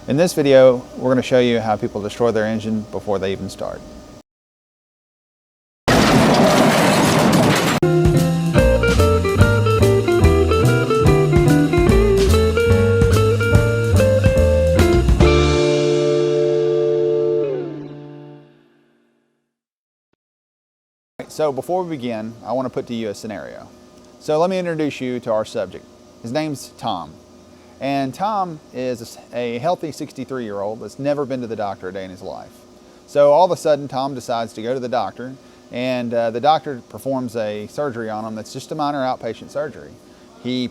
In this video, we're going to show you how people destroy their engine before they even start. So before we begin, I want to put to you a scenario. So let me introduce you to our subject. His name's Tom. And Tom is a healthy 63-year-old that's never been to the doctor a day in his life. So all of a sudden, Tom decides to go to the doctor, and the doctor performs a surgery on him that's just a minor outpatient surgery. He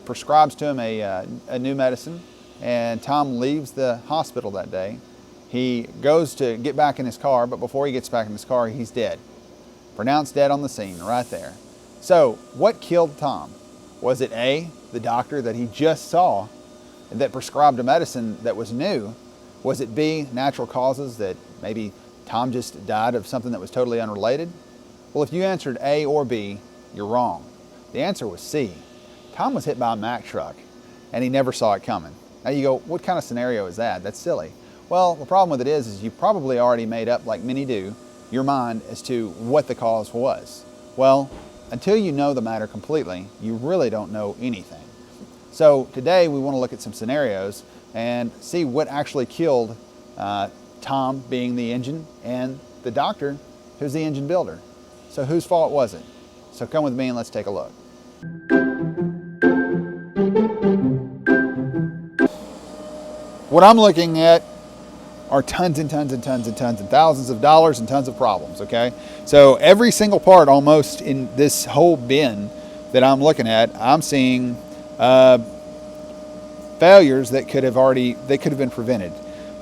prescribes to him a new medicine, and Tom leaves the hospital that day. He goes to get back in his car, but before he gets back in his car, he's dead. Pronounced dead on the scene, right there. So what killed Tom? Was it A, the doctor that he just saw that prescribed a medicine that was new? Was it B, natural causes, that maybe Tom just died of something that was totally unrelated? Well, if you answered A or B, you're wrong. The answer was C. Tom was hit by a Mack truck and he never saw it coming. Now you go, what kind of scenario is that? That's silly. Well, the problem with it is you probably already made up, like many do, your mind as to what the cause was. Well, until you know the matter completely, you really don't know anything. So today we want to look at some scenarios and see what actually killed Tom, being the engine, and the doctor, who's the engine builder. So whose fault was it? So come with me and let's take a look. What I'm looking at are tons and tons and tons and tons and thousands of dollars and tons of problems, okay? So every single part almost in this whole bin that I'm looking at, I'm seeing failures that could have been prevented.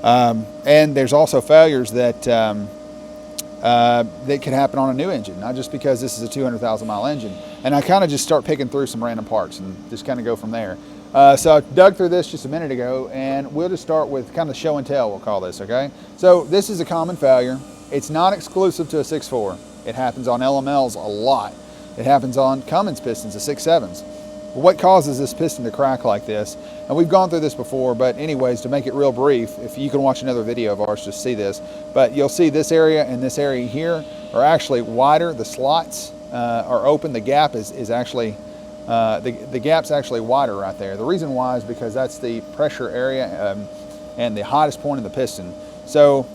And there's also failures that that could happen on a new engine, not just because this is a 200,000 mile engine. And I kind of just start picking through some random parts and just kind of go from there. So I dug through this just a minute ago, and we'll just start with kind of show and tell, we'll call this, okay? So this is a common failure. It's not exclusive to a 6.4. It happens on LMLs a lot. It happens on Cummins pistons, the 6.7s. What causes this piston to crack like this? And we've gone through this before, but anyways, to make it real brief, if you can watch another video of ours, just see this. But you'll see this area and this area here are actually wider. The slots are open. The gap is actually the gap's actually wider right there. The reason why is because that's the pressure area and the hottest point in the piston. So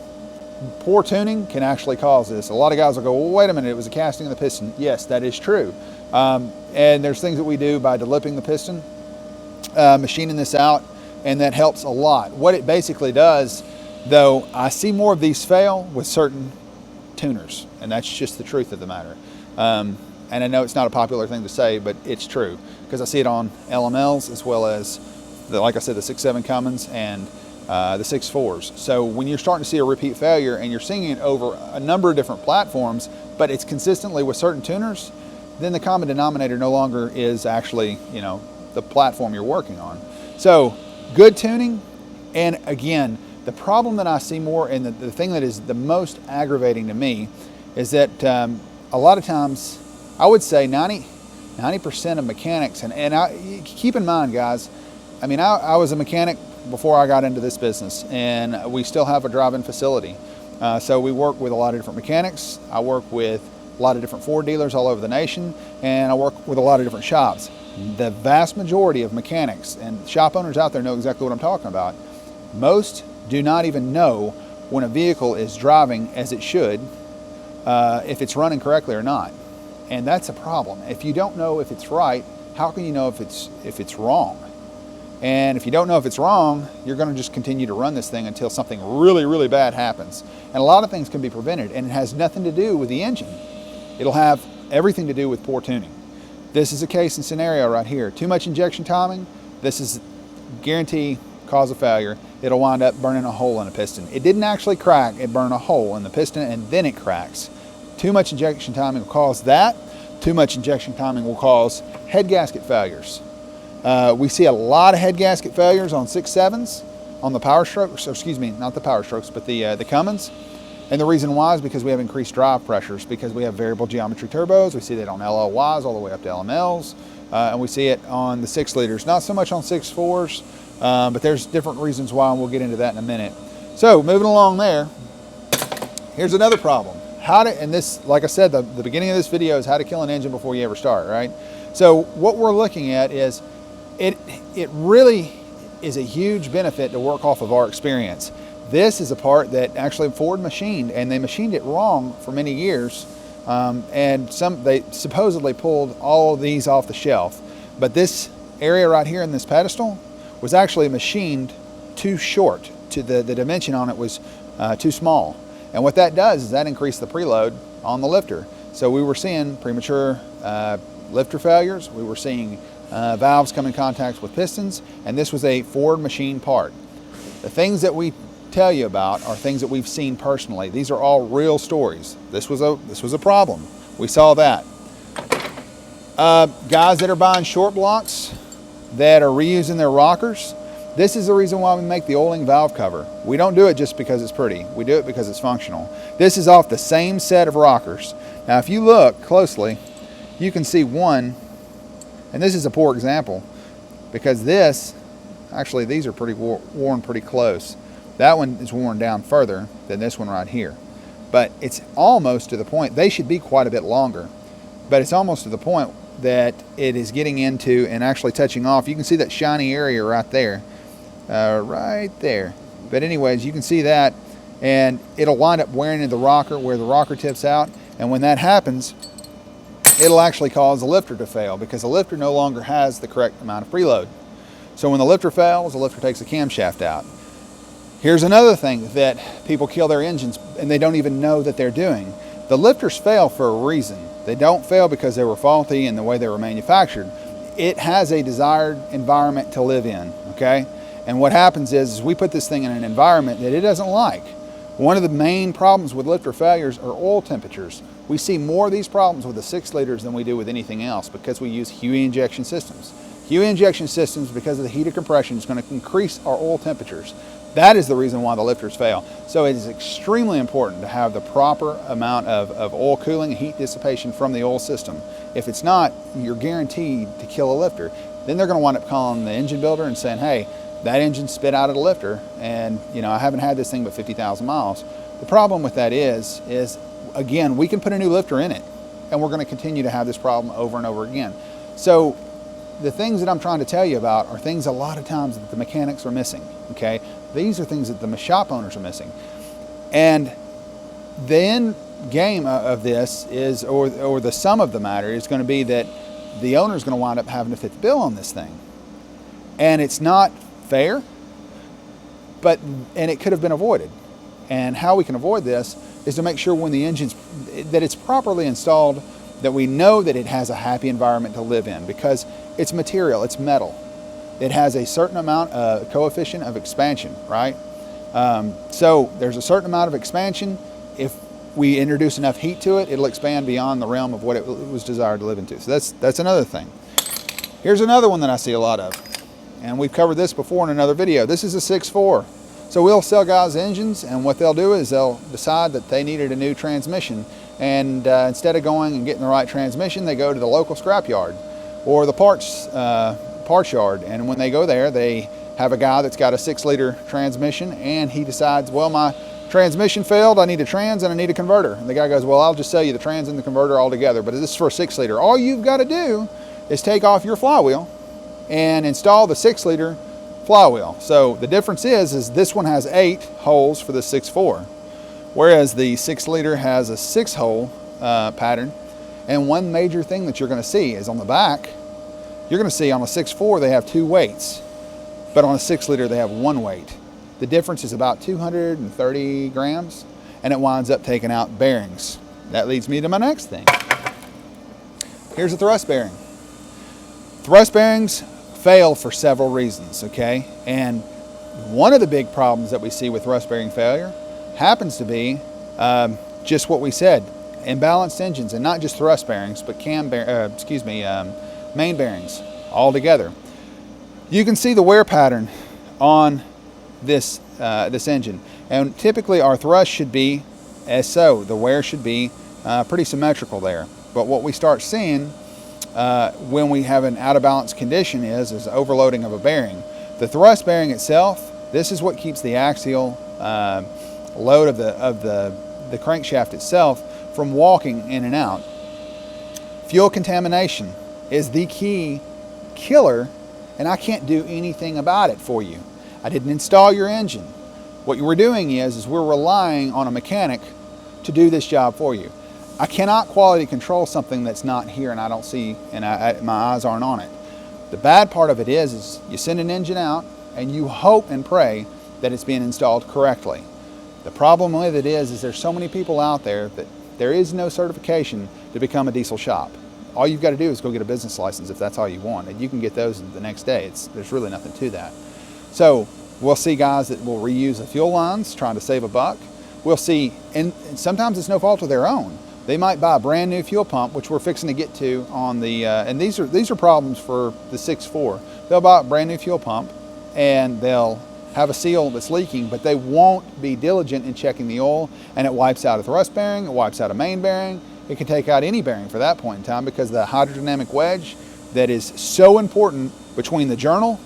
poor tuning can actually cause this. A lot of guys will go, well, wait a minute, it was a casting of the piston. Yes, that is true. And there's things that we do by delipping the piston, machining this out, and that helps a lot. What it basically does, though, I see more of these fail with certain tuners, and that's just the truth of the matter. And I know it's not a popular thing to say, but it's true, because I see it on LMLs as well as, like I said, the 6.7 Cummins and the 6.4s. So when you're starting to see a repeat failure and you're seeing it over a number of different platforms, but it's consistently with certain tuners, then the common denominator no longer is actually, you know, the platform you're working on. So good tuning, and again, the problem that I see more, and the thing that is the most aggravating to me, is that a lot of times, I would say 90% of mechanics, and keep in mind, guys, I mean, I was a mechanic before I got into this business, and we still have a drive-in facility. So we work with a lot of different mechanics. I work with a lot of different Ford dealers all over the nation, and I work with a lot of different shops. The vast majority of mechanics and shop owners out there know exactly what I'm talking about. Most do not even know when a vehicle is driving as it should, if it's running correctly or not. And that's a problem. If you don't know if it's right, how can you know if it's wrong? And if you don't know if it's wrong, you're going to just continue to run this thing until something really, really bad happens. And a lot of things can be prevented, and it has nothing to do with the engine. It'll have everything to do with poor tuning. This is a case and scenario right here. Too much injection timing, this is guarantee cause of failure. It'll wind up burning a hole in a piston. It didn't actually crack, it burned a hole in the piston and then it cracks. Too much injection timing will cause that. Too much injection timing will cause head gasket failures. We see a lot of head gasket failures on 6.7s, on the Power Strokes, or excuse me, not the Power Strokes, but the Cummins. And the reason why is because we have increased drive pressures, because we have variable geometry turbos. We see that on LLYs all the way up to LMLs, and we see it on the 6 liters. Not so much on 6.4s, but there's different reasons why, and we'll get into that in a minute. So moving along there, here's another problem. And this, like I said, the beginning of this video is how to kill an engine before you ever start, right? So what we're looking at is, it really is a huge benefit to work off of our experience. This is a part that actually Ford machined, and they machined it wrong for many years. And they supposedly pulled all of these off the shelf. But this area right here in this pedestal was actually machined too short. The dimension on it was too small. And what that does is that increased the preload on the lifter. So we were seeing premature lifter failures. We were seeing valves come in contact with pistons. And this was a Ford machine part. The things that we tell you about are things that we've seen personally. These are all real stories. This was a problem. We saw that. Guys that are buying short blocks that are reusing their rockers, this is the reason why we make the O-ring valve cover. We don't do it just because it's pretty. We do it because it's functional. This is off the same set of rockers. Now if you look closely, you can see one, and this is a poor example, because these are pretty worn pretty close. That one is worn down further than this one right here. But it's almost to the point, they should be quite a bit longer, but it's almost to the point that it is getting into and actually touching off. You can see that shiny area right there, right there. But anyways, you can see that, and it'll wind up wearing into the rocker where the rocker tips out. And when that happens, it'll actually cause the lifter to fail, because the lifter no longer has the correct amount of preload. So when the lifter fails, the lifter takes the camshaft out. Here's another thing that people kill their engines and they don't even know that they're doing. The lifters fail for a reason. They don't fail because they were faulty in the way they were manufactured. It has a desired environment to live in, okay? And what happens is we put this thing in an environment that it doesn't like. One of the main problems with lifter failures are oil temperatures. We see more of these problems with the 6 liters than we do with anything else, because we use HEUI injection systems. HEUI injection systems, because of the heat of compression, is going to increase our oil temperatures. That is the reason why the lifters fail. So it is extremely important to have the proper amount of oil cooling and heat dissipation from the oil system. If it's not, you're guaranteed to kill a lifter. Then they're going to wind up calling the engine builder and saying, hey, that engine spit out of the lifter, and I haven't had this thing but 50,000 miles. The problem with that is again, we can put a new lifter in it, and we're going to continue to have this problem over and over again. So the things that I'm trying to tell you about are things a lot of times that the mechanics are missing, okay? These are things that the shop owners are missing. And the end game of this is, or the sum of the matter is going to be that the owner is going to wind up having to fit the bill on this thing. And it's not fair, and it could have been avoided. And how we can avoid this is to make sure when the engine's, that it's properly installed, that we know that it has a happy environment to live in, because it's material, it's metal. It has a certain amount of coefficient of expansion, right? So there's a certain amount of expansion. If we introduce enough heat to it, it'll expand beyond the realm of what it was desired to live into. So that's another thing. Here's another one that I see a lot of, and we've covered this before in another video. This is a 6.4. So we'll sell guys engines, and what they'll do is they'll decide that they needed a new transmission, and instead of going and getting the right transmission, they go to the local scrap yard or the parts yard. And when they go there, they have a guy that's got a 6-liter transmission, and he decides, well, my transmission failed, I need a trans and I need a converter. And the guy goes, well, I'll just sell you the trans and the converter all together, but this is for a 6-liter. All you've got to do is take off your flywheel and install the 6-liter flywheel. So the difference is this one has 8 holes for the 6.4, whereas the 6-liter has a 6-hole pattern. And one major thing that you're going to see is on the back, you're going to see on a 6.4 they have 2 weights, but on a 6-liter they have 1 weight. The difference is about 230 grams, and it winds up taking out bearings. That leads me to my next thing. Here's a thrust bearing. Thrust bearings fail for several reasons, okay? And one of the big problems that we see with thrust bearing failure happens to be just what we said, imbalanced engines, and not just thrust bearings, but main bearings all together. You can see the wear pattern on this engine, and typically our thrust should be as so. The wear should be pretty symmetrical there. But what we start seeing when we have an out of balance condition is overloading of a bearing. The thrust bearing itself, this is what keeps the axial load of the crankshaft itself from walking in and out. Fuel contamination is the key killer, and I can't do anything about it for you. I didn't install your engine. What we're doing is we're relying on a mechanic to do this job for you. I cannot quality control something that's not here and I don't see, and my eyes aren't on it. The bad part of it is you send an engine out and you hope and pray that it's being installed correctly. The problem with it is there's so many people out there that there is no certification to become a diesel shop. All you've got to do is go get a business license if that's all you want, and you can get those the next day. There's really nothing to that. So we'll see guys that will reuse the fuel lines trying to save a buck. We'll see, and sometimes it's no fault of their own. They might buy a brand new fuel pump, which we're fixing to get to on the, and these are problems for the 6.4. They'll buy a brand new fuel pump and they'll have a seal that's leaking, but they won't be diligent in checking the oil, and it wipes out a thrust bearing, it wipes out a main bearing. It can take out any bearing for that point in time because of the hydrodynamic wedge that is so important between the journal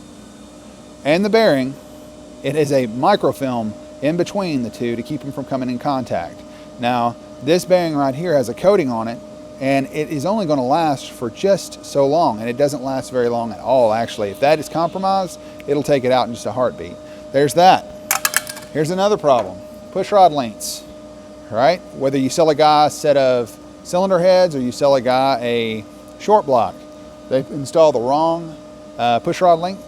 and the bearing. It is a microfilm in between the two to keep them from coming in contact. Now, this bearing right here has a coating on it, and it is only going to last for just so long, and it doesn't last very long at all, actually. If that is compromised, it'll take it out in just a heartbeat. There's that. Here's another problem. Push rod lengths, right? Whether you sell a guy a set of cylinder heads or you sell a guy a short block, they've installed the wrong push rod length.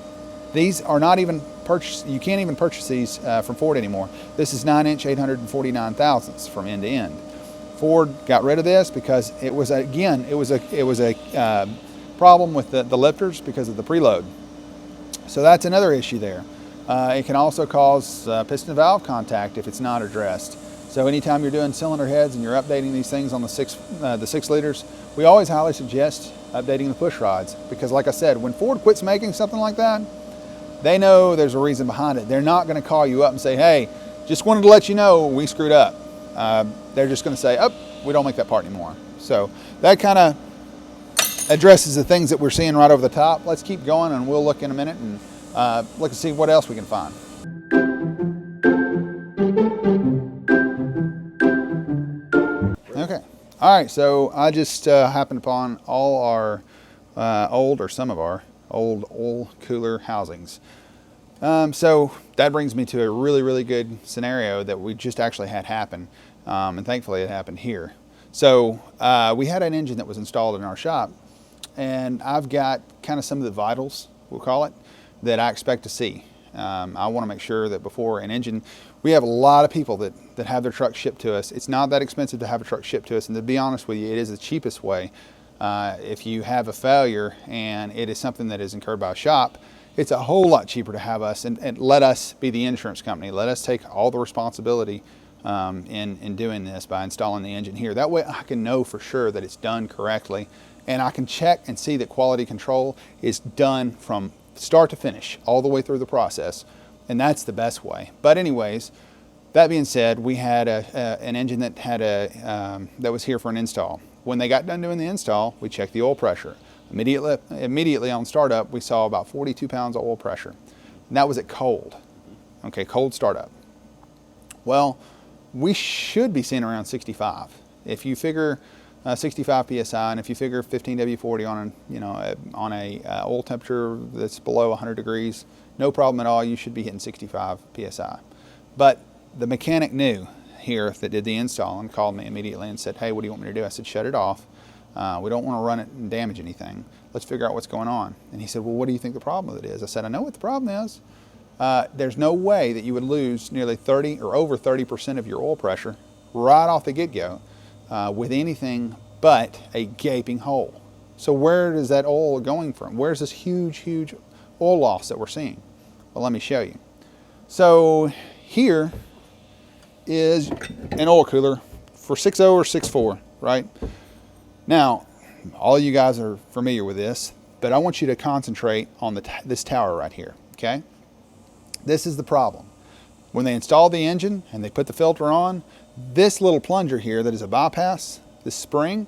These are not even purchased. You can't even purchase these from Ford anymore. This is 9-inch 849 thousandths from end to end. Ford got rid of this because it was a problem with the lifters because of the preload. So that's another issue there. It can also cause piston valve contact if it's not addressed. So anytime you're doing cylinder heads and you're updating these things on the 6 liters, we always highly suggest updating the push rods, because like I said, when Ford quits making something like that, they know there's a reason behind it. They're not going to call you up and say, hey, just wanted to let you know we screwed up. They're just going to say, oh, we don't make that part anymore. So that kind of addresses the things that we're seeing right over the top. Let's keep going and we'll look in a minute and look and see what else we can find. Okay. All right, so I just happened upon all our some of our old oil cooler housings. So that brings me to a really, really good scenario that we just actually had happen, and thankfully it happened here. So we had an engine that was installed in our shop, and I've got kind of some of the vitals, we'll call it, that I expect to see. I want to make sure that before an engine, we have a lot of people that have their truck shipped to us. It's not that expensive to have a truck shipped to us, and to be honest with you, it is the cheapest way. If you have a failure and it is something that is incurred by a shop, it's a whole lot cheaper to have us and let us be the insurance company. Let us take all the responsibility in doing this by installing the engine here. That way I can know for sure that it's done correctly, and I can check and see that quality control is done from start to finish, all the way through the process, and that's the best way. But anyways, that being said, we had an engine that had that was here for an install. When they got done doing the install, we checked the oil pressure. Immediately on startup, we saw about 42 pounds of oil pressure, and that was at cold. Okay, cold startup. Well, we should be seeing around 65. If you figure 65 psi, and if you figure 15 W40 on a oil temperature that's below 100 degrees, no problem at all. You should be hitting 65 psi. But the mechanic knew here that did the install and called me immediately and said, "Hey, what do you want me to do?" I said, "Shut it off. We don't want to run it and damage anything. Let's figure out what's going on." And he said, "Well, what do you think the problem with it is?" I said, "I know what the problem is. There's no way that you would lose nearly 30 or over 30% of your oil pressure right off the get-go with anything but a gaping hole. So where is that oil going from? Where's this huge, huge oil loss that we're seeing?" Well, let me show you. So here is an oil cooler for 6.0 or 6.4, right? Now, all you guys are familiar with this, but I want you to concentrate on this tower right here, okay? This is the problem. When they installed the engine and they put the filter on, this little plunger here that is a bypass, this spring,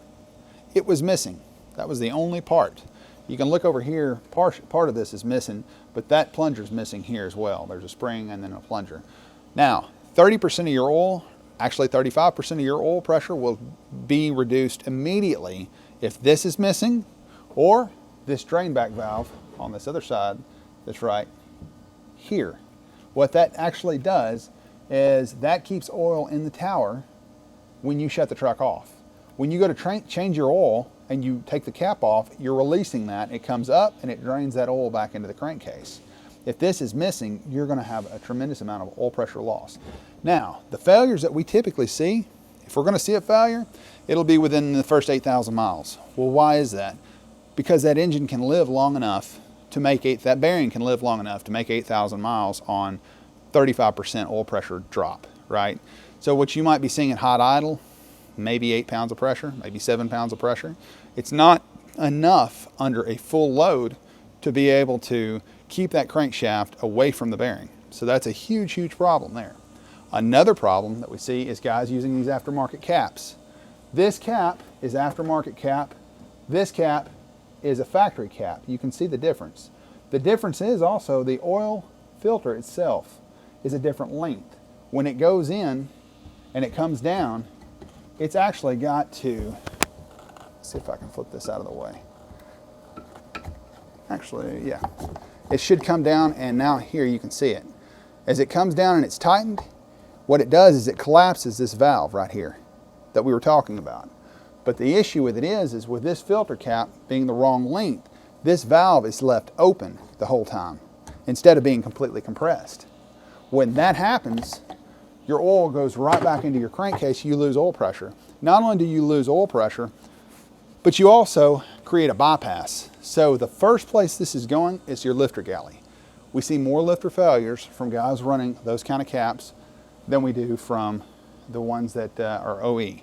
it was missing. That was the only part. You can look over here, part of this is missing, but that plunger is missing here as well. There's a spring and then a plunger. Now, 30% of your oil, actually 35% of your oil pressure will be reduced immediately if this is missing, or this drain back valve on this other side that's right here. What that actually does is that keeps oil in the tower when you shut the truck off. When you go to change your oil and you take the cap off, you're releasing that. It comes up and it drains that oil back into the crankcase. If this is missing, you're going to have a tremendous amount of oil pressure loss. Now, the failures that we typically see, if we're going to see a failure, it'll be within the first 8,000 miles. Well, why is that? Because that engine can live long enough to make that bearing can live long enough to make 8,000 miles on 35% oil pressure drop, right? So what you might be seeing at hot idle, maybe 8 pounds of pressure, maybe 7 pounds of pressure. It's not enough under a full load to be able to keep that crankshaft away from the bearing. So that's a huge, huge problem there. Another problem that we see is guys using these aftermarket caps. This cap is aftermarket cap. This cap is a factory cap. You can see the difference. The difference is also the oil filter itself is a different length. When it goes in and it comes down, it's actually got to, let's see if I can flip this out of the way. Actually, yeah. It should come down, and now here you can see it. As it comes down and it's tightened, what it does is it collapses this valve right here that we were talking about. But the issue with it is with this filter cap being the wrong length, this valve is left open the whole time instead of being completely compressed. When that happens, your oil goes right back into your crankcase, you lose oil pressure. Not only do you lose oil pressure, but you also create a bypass. So the first place this is going is your lifter galley. We see more lifter failures from guys running those kind of caps than we do from the ones that are OE.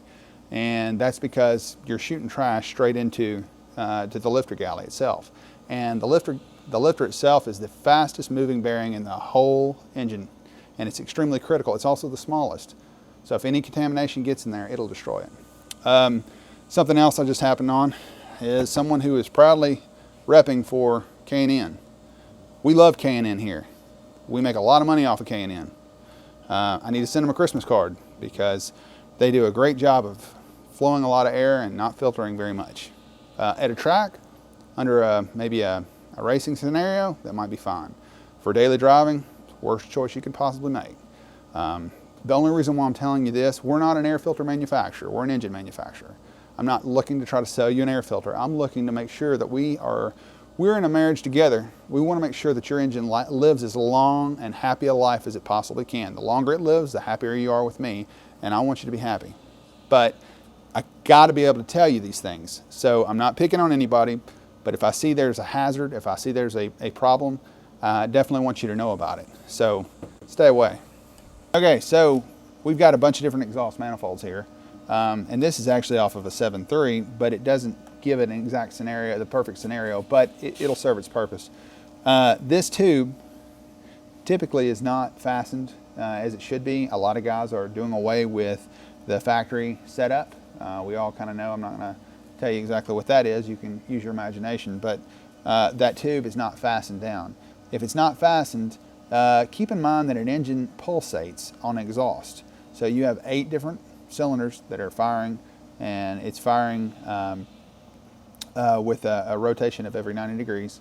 And that's because you're shooting trash straight into to the lifter galley itself. And the lifter itself is the fastest moving bearing in the whole engine, and it's extremely critical. It's also the smallest. So if any contamination gets in there, it'll destroy it. Something else I just happened on is someone who is proudly repping for K&N. We love K&N here. We make a lot of money off of K&N. I need to send them a Christmas card because they do a great job of flowing a lot of air and not filtering very much. At a track, under maybe a racing scenario, that might be fine. For daily driving, worst choice you could possibly make. The only reason why I'm telling you this, we're not an air filter manufacturer, we're an engine manufacturer. I'm not looking to try to sell you an air filter. I'm looking to make sure that we're in a marriage together. We want to make sure that your engine lives as long and happy a life as it possibly can. The longer it lives, the happier you are with me, and I want you to be happy. But I got to be able to tell you these things. So I'm not picking on anybody, but if I see there's a hazard, if I see there's a problem, I definitely want you to know about it. So stay away. Okay, so we've got a bunch of different exhaust manifolds here. And this is actually off of a 7.3, but it doesn't give it an exact scenario, the perfect scenario, but it'll serve its purpose. This tube typically is not fastened as it should be. A lot of guys are doing away with the factory setup. We all kind of know, I'm not going to tell you exactly what that is, you can use your imagination, but that tube is not fastened down. If it's not fastened, keep in mind that an engine pulsates on exhaust. So you have 8 different cylinders that are firing, and it's firing with a rotation of every 90 degrees.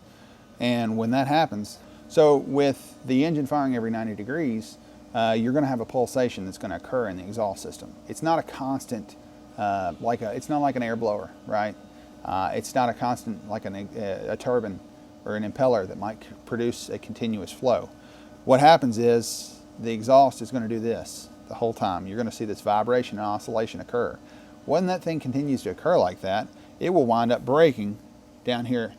And when that happens, so with the engine firing every 90 degrees, you're going to have a pulsation that's going to occur in the exhaust system. It's not a constant, it's not like an air blower, right? It's not a constant like a turbine or an impeller that might produce a continuous flow. What happens is the exhaust is going to do this the whole time. You're going to see this vibration and oscillation occur. When that thing continues to occur like that, it will wind up breaking down here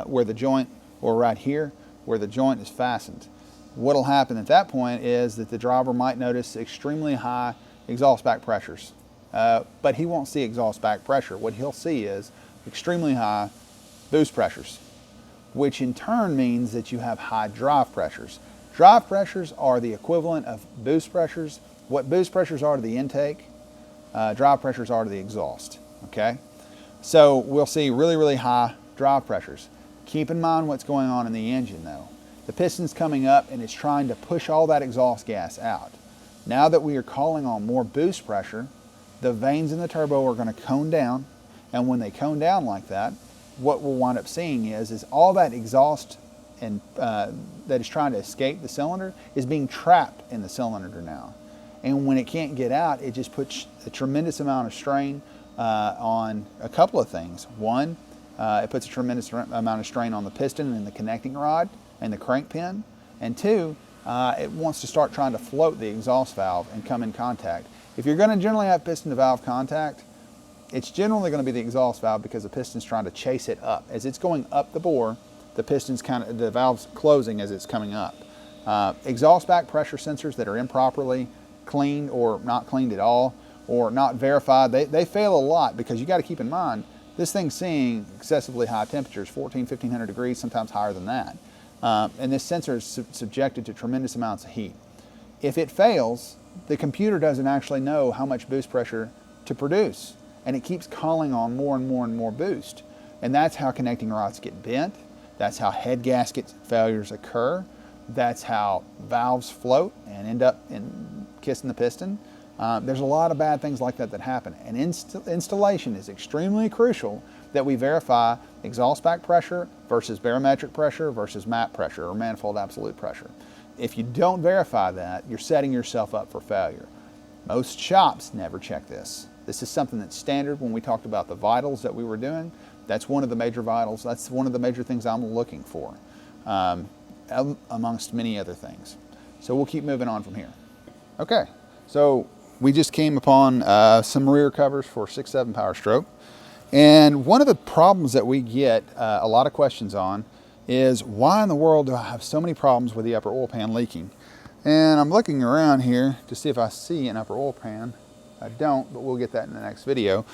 where the joint, or right here where the joint is fastened. What'll happen at that point is that the driver might notice extremely high exhaust back pressures, but he won't see exhaust back pressure. What he'll see is extremely high boost pressures, which in turn means that you have high drive pressures. Drive pressures are the equivalent of boost pressures. What boost pressures are to the intake, drive pressures are to the exhaust, okay? So we'll see really, really high drive pressures. Keep in mind what's going on in the engine though. The piston's coming up and it's trying to push all that exhaust gas out. Now that we are calling on more boost pressure, the vanes in the turbo are going to cone down, and when they cone down like that, what we'll wind up seeing is all that exhaust and that is trying to escape the cylinder is being trapped in the cylinder now. And when it can't get out, it just puts a tremendous amount of strain on a couple of things. One, it puts a tremendous amount of strain on the piston and the connecting rod and the crank pin. And two, it wants to start trying to float the exhaust valve and come in contact. If you're going to generally have piston to valve contact, it's generally going to be the exhaust valve because the piston's trying to chase it up. As it's going up the bore, the valve's closing as it's coming up. Exhaust back pressure sensors that are improperly cleaned or not cleaned at all or not verified, they fail a lot because you got to keep in mind, this thing's seeing excessively high temperatures, 1500 degrees, sometimes higher than that. And this sensor is subjected to tremendous amounts of heat. If it fails, the computer doesn't actually know how much boost pressure to produce, and it keeps calling on more and more and more boost. And that's how connecting rods get bent. That's how head gasket failures occur. That's how valves float and end up kissing the piston. There's a lot of bad things like that happen. And installation is extremely crucial that we verify exhaust back pressure versus barometric pressure versus MAP pressure or manifold absolute pressure. If you don't verify that, you're setting yourself up for failure. Most shops never check this. This is something that's standard when we talked about the vitals that we were doing. That's one of the major vitals. That's one of the major things I'm looking for, amongst many other things. So we'll keep moving on from here. Okay, so we just came upon some rear covers for 6.7 Power Stroke. And one of the problems that we get a lot of questions on is why in the world do I have so many problems with the upper oil pan leaking? And I'm looking around here to see if I see an upper oil pan. I don't, but we'll get that in the next video.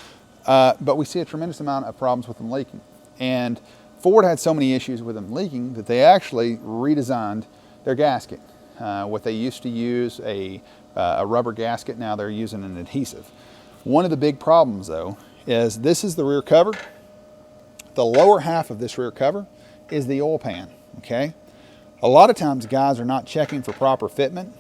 But we see a tremendous amount of problems with them leaking. And Ford had so many issues with them leaking that they actually redesigned their gasket. What they used to use a rubber gasket, now they're using an adhesive. One of the big problems though is this is the rear cover. The lower half of this rear cover is the oil pan, okay? A lot of times guys are not checking for proper fitment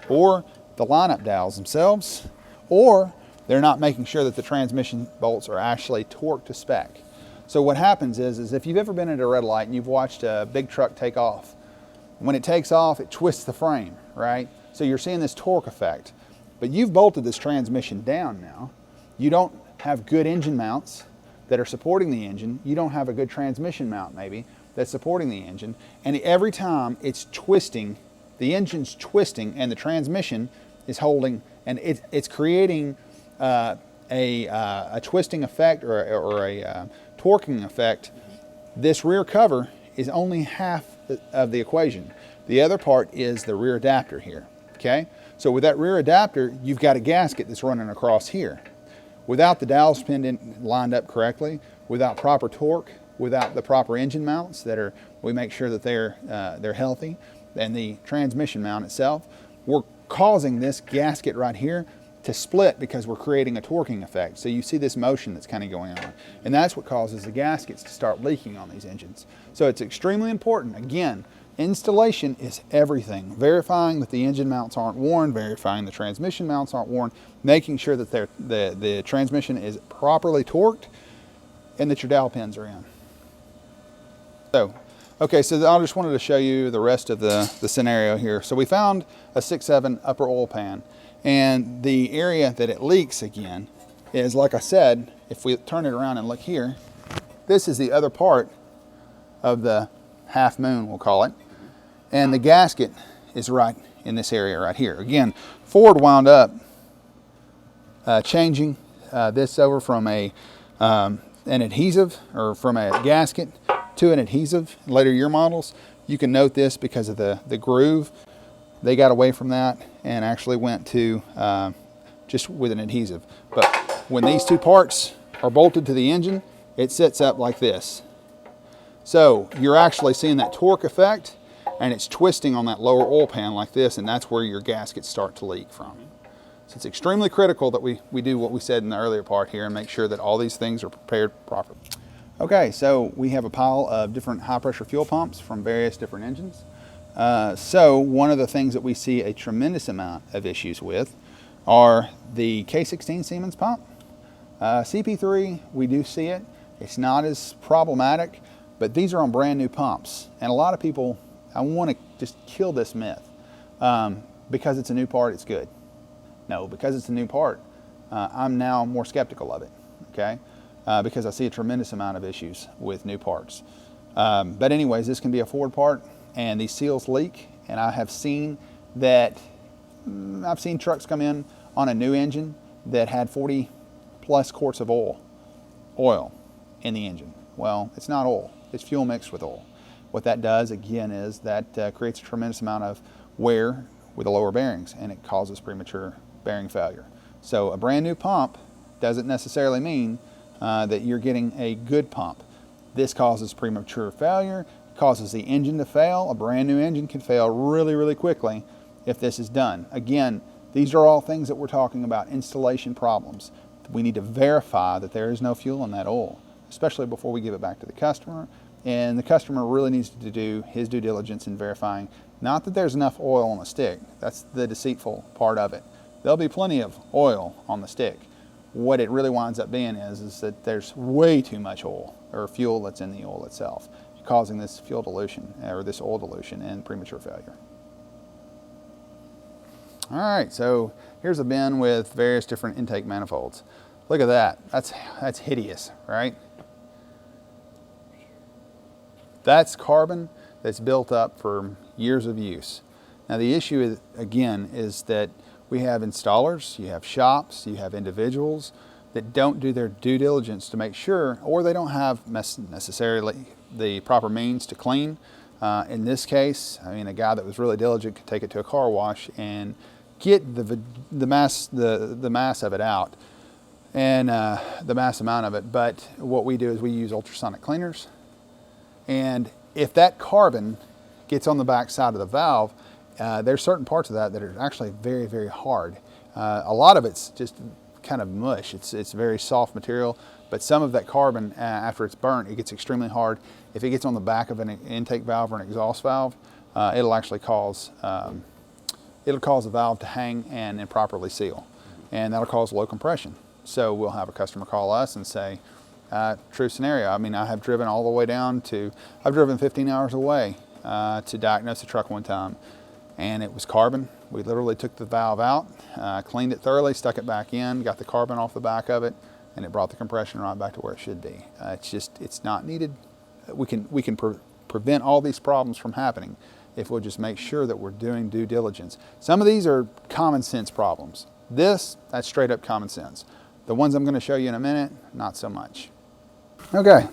or the lineup dowels themselves, or they're not making sure that the transmission bolts are actually torqued to spec. So what happens is if you've ever been at a red light and you've watched a big truck take off, when it takes off, it twists the frame, right? So you're seeing this torque effect, but you've bolted this transmission down now. You don't have good engine mounts that are supporting the engine. You don't have a good transmission mount maybe that's supporting the engine. And every time it's twisting, the engine's twisting and the transmission is holding, and it's creating a twisting effect or a torquing effect. This rear cover is only half of the equation. The other part is the rear adapter here, okay? So with that rear adapter, you've got a gasket that's running across here. Without the dowels pinned in, lined up correctly, without proper torque, without the proper engine mounts we make sure that they're healthy, and the transmission mount itself, we're causing this gasket right here to split because we're creating a torquing effect. So you see this motion that's kind of going on. And that's what causes the gaskets to start leaking on these engines. So it's extremely important. Again, installation is everything. Verifying that the engine mounts aren't worn, verifying the transmission mounts aren't worn, making sure that the transmission is properly torqued and that your dowel pins are in. So, okay, so I just wanted to show you the rest of the scenario here. So we found a 6.7 upper oil pan. And the area that it leaks again is, like I said, if we turn it around and look here, this is the other part of the half moon, we'll call it. And the gasket is right in this area right here. Again, Ford wound up changing this over from an adhesive, or from a gasket to an adhesive. Later year models, you can note this because of the groove. They got away from that and actually went to just with an adhesive. But when these two parts are bolted to the engine, it sits up like this. So you're actually seeing that torque effect, and it's twisting on that lower oil pan like this, and that's where your gaskets start to leak from. So it's extremely critical that we do what we said in the earlier part here and make sure that all these things are prepared properly. Okay, so we have a pile of different high pressure fuel pumps from various different engines. So one of the things that we see a tremendous amount of issues with are the K16 Siemens pump. CP3, we do see it. It's not as problematic, but these are on brand new pumps. And a lot of people, I want to just kill this myth. Because it's a new part, it's good. No, because it's a new part, I'm now more skeptical of it, okay? Because I see a tremendous amount of issues with new parts. But anyways, this can be a Ford part, and these seals leak, and I have seen that, I've seen trucks come in on a new engine that had 40 plus quarts of oil in the engine. Well, it's not oil, it's fuel mixed with oil. What that does, again, is that creates a tremendous amount of wear with the lower bearings, and it causes premature bearing failure. So a brand new pump doesn't necessarily mean that you're getting a good pump. This causes premature failure, causes the engine to fail. A brand new engine can fail really, really quickly if this is done. Again, these are all things that we're talking about, installation problems. We need to verify that there is no fuel in that oil, especially before we give it back to the customer. And the customer really needs to do his due diligence in verifying, not that there's enough oil on the stick. That's the deceitful part of it. There'll be plenty of oil on the stick. What it really winds up being is that there's way too much oil or fuel that's in the oil itself, causing this fuel dilution or this oil dilution and premature failure. All right, so here's a bin with various different intake manifolds. Look at that, that's hideous, right? That's carbon that's built up for years of use. Now the issue is, again, is that we have installers, you have shops, you have individuals that don't do their due diligence to make sure, or they don't have necessarily the proper means to clean. In this case, I mean, a guy that was really diligent could take it to a car wash and get the mass of it out, and the mass amount of it. But what we do is we use ultrasonic cleaners, and if that carbon gets on the back side of the valve, there's certain parts of that that are actually very, very hard. A lot of it's just kind of mush. It's very soft material, but some of that carbon, after it's burnt, it gets extremely hard. If it gets on the back of an intake valve or an exhaust valve, it'll actually cause the valve to hang and improperly seal, and that'll cause low compression. So we'll have a customer call us and say, true scenario. I mean, I have driven all the way down to, I've driven 15 hours away to diagnose a truck one time, and it was carbon. We literally took the valve out, cleaned it thoroughly, stuck it back in, got the carbon off the back of it, and it brought the compression right back to where it should be. It's not needed. We can prevent all these problems from happening if we'll just make sure that we're doing due diligence. Some of these are common sense problems. That's straight up common sense. The ones I'm going to show you in a minute, not so much. Okay,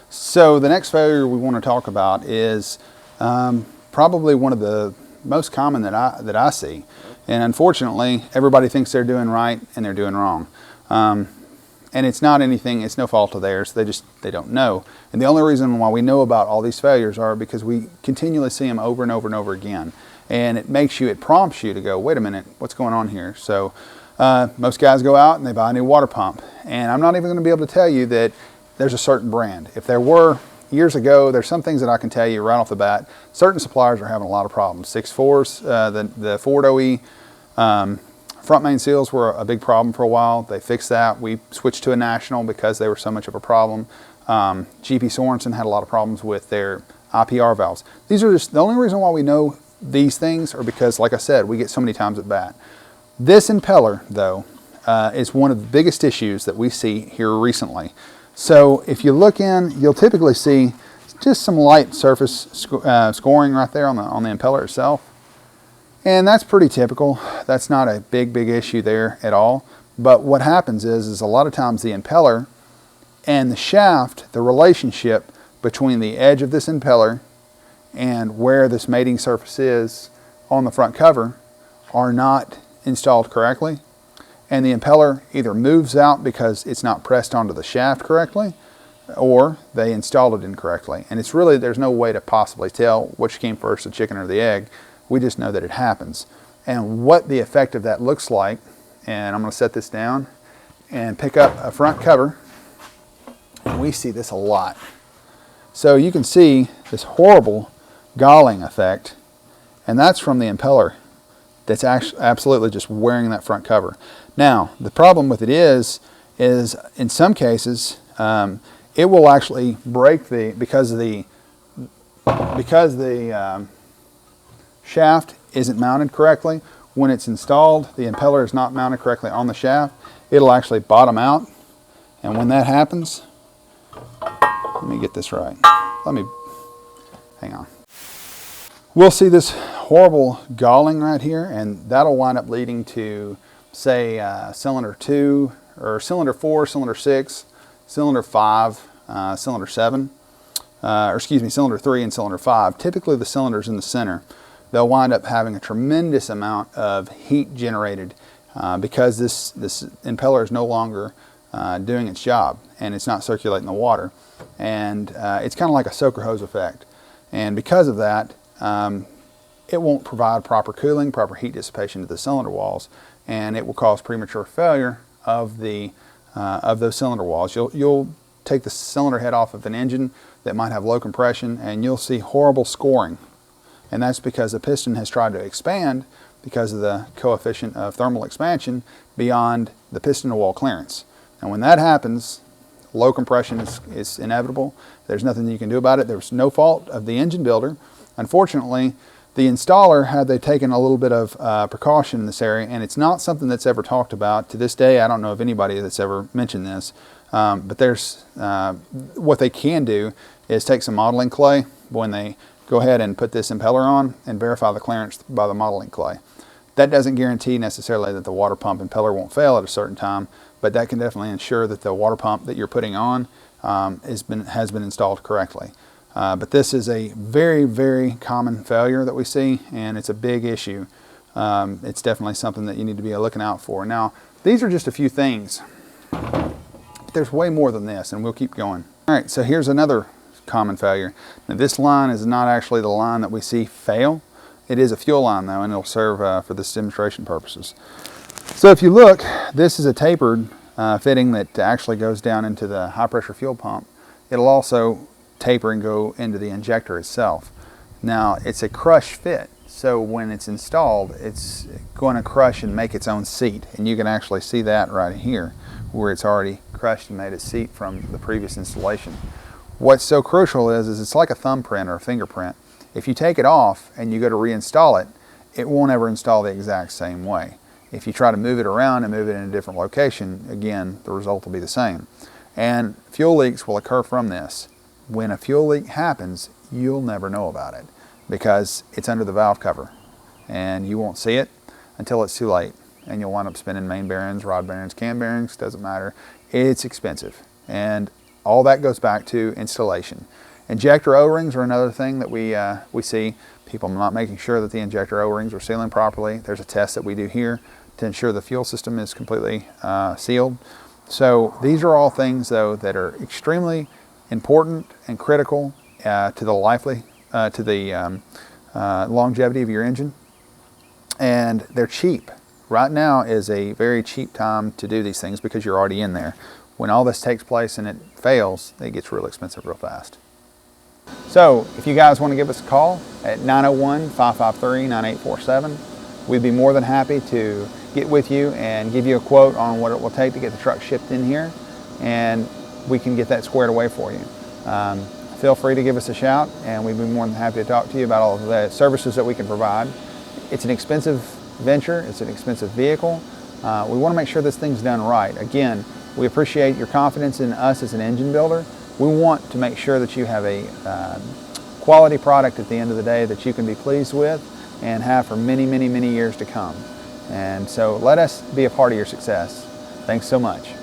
so the next failure we want to talk about is probably one of the most common that I see, and unfortunately everybody thinks they're doing right and they're doing wrong, and it's not anything, it's no fault of theirs, they don't know. And the only reason why we know about all these failures are because we continually see them over and over and over again, and it prompts you to go, wait a minute, what's going on here? So most guys go out and they buy a new water pump, and I'm not even going to be able to tell you that there's a certain brand. If there were years ago, there's some things that I can tell you right off the bat. Certain suppliers are having a lot of problems. 6.4s, the Ford OE front main seals were a big problem for a while. They fixed that. We switched to a national because they were so much of a problem. GP Sorensen had a lot of problems with their IPR valves. These are just the only reason why we know these things are because, like I said, we get so many times at bat. This impeller, though, is one of the biggest issues that we see here recently. So if you look in, you'll typically see just some light surface scoring right there on the impeller itself. And that's pretty typical. That's not a big issue there at all. But what happens is a lot of times the impeller and the shaft, the relationship between the edge of this impeller and where this mating surface is on the front cover are not installed correctly. And the impeller either moves out because it's not pressed onto the shaft correctly, or they installed it incorrectly. And it's really, there's no way to possibly tell which came first, the chicken or the egg. We just know that it happens. And what the effect of that looks like, and I'm going to set this down and pick up a front cover, and we see this a lot. So you can see this horrible galling effect and that's from the impeller that's actually absolutely just wearing that front cover. Now, the problem with it is in some cases, it will actually break because the shaft isn't mounted correctly. When it's installed, the impeller is not mounted correctly on the shaft. It'll actually bottom out, and when that happens, let me get this right. Hang on. We'll see this horrible galling right here, and that'll wind up leading to, say, cylinder 2, or cylinder 4, cylinder 6, cylinder 5, cylinder 7, or excuse me, cylinder 3 and cylinder 5. Typically the cylinders in the center, they'll wind up having a tremendous amount of heat generated because this impeller is no longer doing its job, and it's not circulating the water. And it's kind of like a soaker hose effect. And because of that, it won't provide proper cooling, proper heat dissipation to the cylinder walls, and it will cause premature failure of those cylinder walls. You'll take the cylinder head off of an engine that might have low compression, and you'll see horrible scoring. And that's because the piston has tried to expand because of the coefficient of thermal expansion beyond the piston to wall clearance. And when that happens, low compression is inevitable. There's nothing you can do about it. There's no fault of the engine builder. Unfortunately, the installer, had they taken a little bit of precaution in this area, and it's not something that's ever talked about. To this day, I don't know of anybody that's ever mentioned this, but there's what they can do is take some modeling clay when they go ahead and put this impeller on and verify the clearance by the modeling clay. That doesn't guarantee necessarily that the water pump impeller won't fail at a certain time, but that can definitely ensure that the water pump that you're putting on has been installed correctly. But this is a very, very common failure that we see, and it's a big issue. It's definitely something that you need to be looking out for. Now, these are just a few things. But there's way more than this, and we'll keep going. All right, so here's another common failure. Now, this line is not actually the line that we see fail. It is a fuel line, though, and it'll serve for this demonstration purposes. So if you look, this is a tapered fitting that actually goes down into the high-pressure fuel pump. It'll also taper and go into the injector itself. Now, it's a crush fit, so when it's installed, it's going to crush and make its own seat, and you can actually see that right here where it's already crushed and made a seat from the previous installation. What's so crucial is it's like a thumbprint or a fingerprint. If you take it off and you go to reinstall it, it won't ever install the exact same way. If you try to move it around and move it in a different location, again, the result will be the same. And fuel leaks will occur from this. When a fuel leak happens, you'll never know about it because it's under the valve cover, and you won't see it until it's too late, and you'll wind up spinning main bearings, rod bearings, cam bearings, doesn't matter. It's expensive, and all that goes back to installation. Injector O-rings are another thing that we see. People not making sure that the injector O-rings are sealing properly. There's a test that we do here to ensure the fuel system is completely sealed. So these are all things, though, that are extremely important and critical to the longevity of your engine, and they're cheap. Right now is a very cheap time to do these things because you're already in there. When all this takes place and it fails, it gets real expensive real fast. So if you guys want to give us a call at 901-553-9847, we'd be more than happy to get with you and give you a quote on what it will take to get the truck shipped in here, and we can get that squared away for you. Feel free to give us a shout, and we'd be more than happy to talk to you about all of the services that we can provide. It's an expensive venture, it's an expensive vehicle. We want to make sure this thing's done right. Again, we appreciate your confidence in us as an engine builder. We want to make sure that you have a quality product at the end of the day that you can be pleased with and have for many, many, many years to come. And so let us be a part of your success. Thanks so much.